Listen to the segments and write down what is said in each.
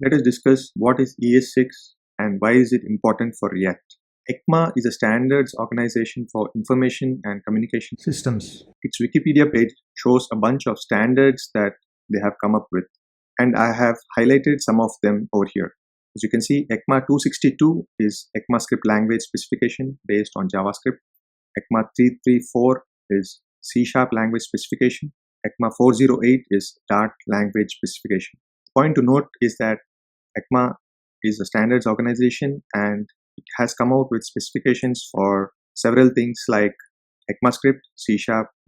Let us discuss what is ES6 and why is it important for React. ECMA is a standards organization for information and communication systems. Its Wikipedia page shows a bunch of standards that they have come up with, and I have highlighted some of them over here. As you can see, ECMA 262 is ECMAScript language specification based on JavaScript. ECMA 334 is C# language specification. ECMA 408 is Dart language specification. The point to note is that ECMA is a standards organization and it has come out with specifications for several things like ECMAScript, C#,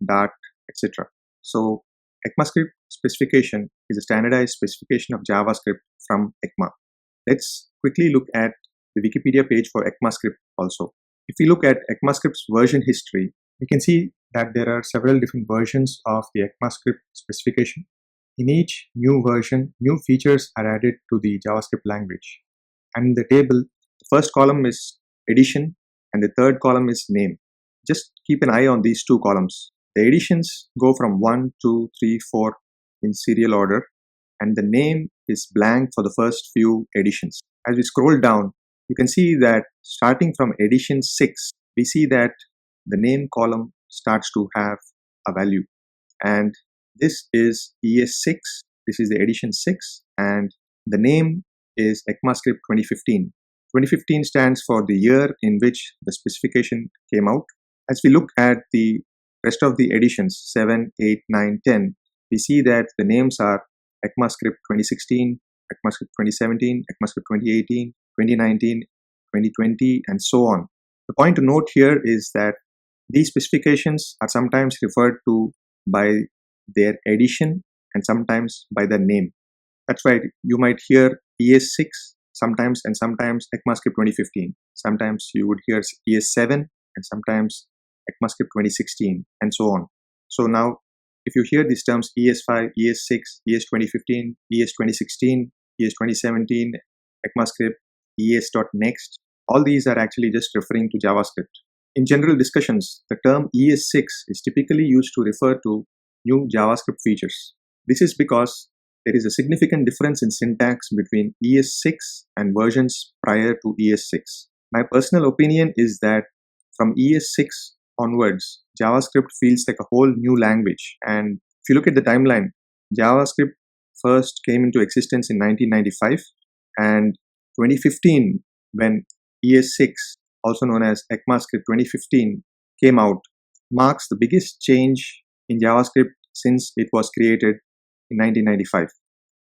Dart, etc. So ECMAScript specification is a standardized specification of JavaScript from ECMA. Let's quickly look at the Wikipedia page for ECMAScript also. If we look at ECMAScript's version history, we can see that there are several different versions of the ECMAScript specification. In each new version, new features are added to the JavaScript language. And in the table, the first column is edition and the third column is name. Just keep an eye on these two columns. The editions go from 1, 2, 3, 4 in serial order, and the name is blank for the first few editions. As we scroll down, you can see that starting from edition 6, we see that the name column starts to have a value. And this is ES6, this is the edition 6, and the name is ECMAScript 2015. 2015 stands for the year in which the specification came out. As we look at the rest of the editions, 7, 8, 9, 10, we see that the names are ECMAScript 2016, ECMAScript 2017, ECMAScript 2018, 2019, 2020, and so on. The point to note here is that these specifications are sometimes referred to by their edition and sometimes by their name. That's why you might hear ES6 sometimes and sometimes ECMAScript 2015. Sometimes you would hear ES7 and sometimes ECMAScript 2016 and so on. So now if you hear these terms ES5, ES6, ES 2015, ES 2016, ES 2017, ECMAScript, ES.next, all these are actually just referring to JavaScript. In general discussions, the term ES6 is typically used to refer to new JavaScript features. This is because there is a significant difference in syntax between ES6 and versions prior to ES6. My personal opinion is that from ES6 onwards, JavaScript feels like a whole new language. And if you look at the timeline, JavaScript first came into existence in 1995, and 2015, when ES6, also known as ECMAScript 2015, came out, marks the biggest change in JavaScript since it was created in 1995.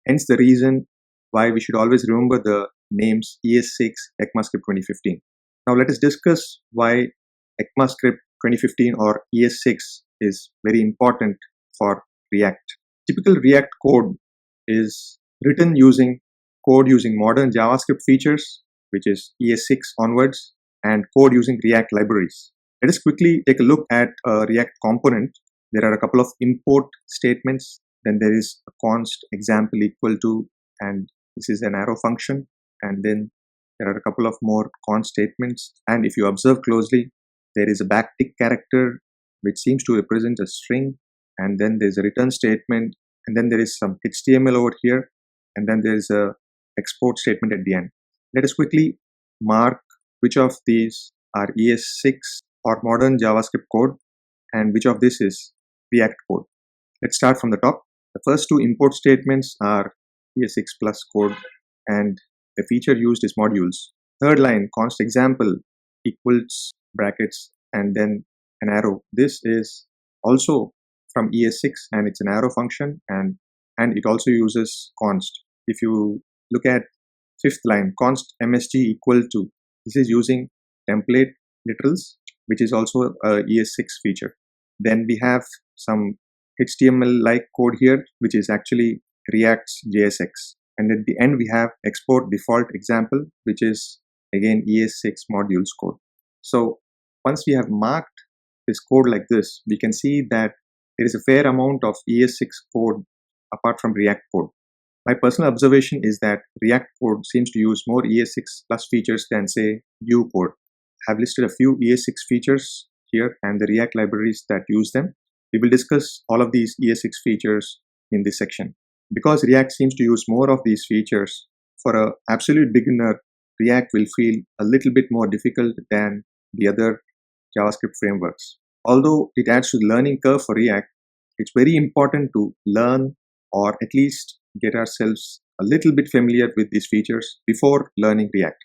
Hence the reason why we should always remember the names ES6, ECMAScript 2015. Now let us discuss why ECMAScript 2015 or ES6 is very important for React. Typical React code is written using modern JavaScript features, which is ES6 onwards, and code using React libraries. Let us quickly take a look at a React component. There are a couple of import statements. Then there is a const example equal to, and this is an arrow function. And then there are a couple of more const statements. And if you observe closely, there is a backtick character which seems to represent a string. And then there's a return statement. And then there is some HTML over here. And then there is a export statement at the end. Let us quickly mark which of these are ES6 or modern JavaScript code and which of this is React code. Let's start from the top. The first two import statements are ES6 plus code, and the feature used is modules. Third line, const example equals brackets and then an arrow. This is also from ES6 and it's an arrow function, and it also uses const. If you look at fifth line, const msg equal to, this is using template literals, which is also a ES6 feature. Then we have some HTML-like code here, which is actually React's JSX. And at the end, we have export default example, which is again ES6 modules code. So once we have marked this code like this, we can see that there is a fair amount of ES6 code apart from React code. My personal observation is that React code seems to use more ES6 plus features than, say, Vue code. I have listed a few ES6 features here and the React libraries that use them. We will discuss all of these ES6 features in this section. Because React seems to use more of these features, For an absolute beginner, React will feel a little bit more difficult than the other JavaScript frameworks. Although it adds to the learning curve for React, it's very important to learn or at least get ourselves a little bit familiar with these features before learning React.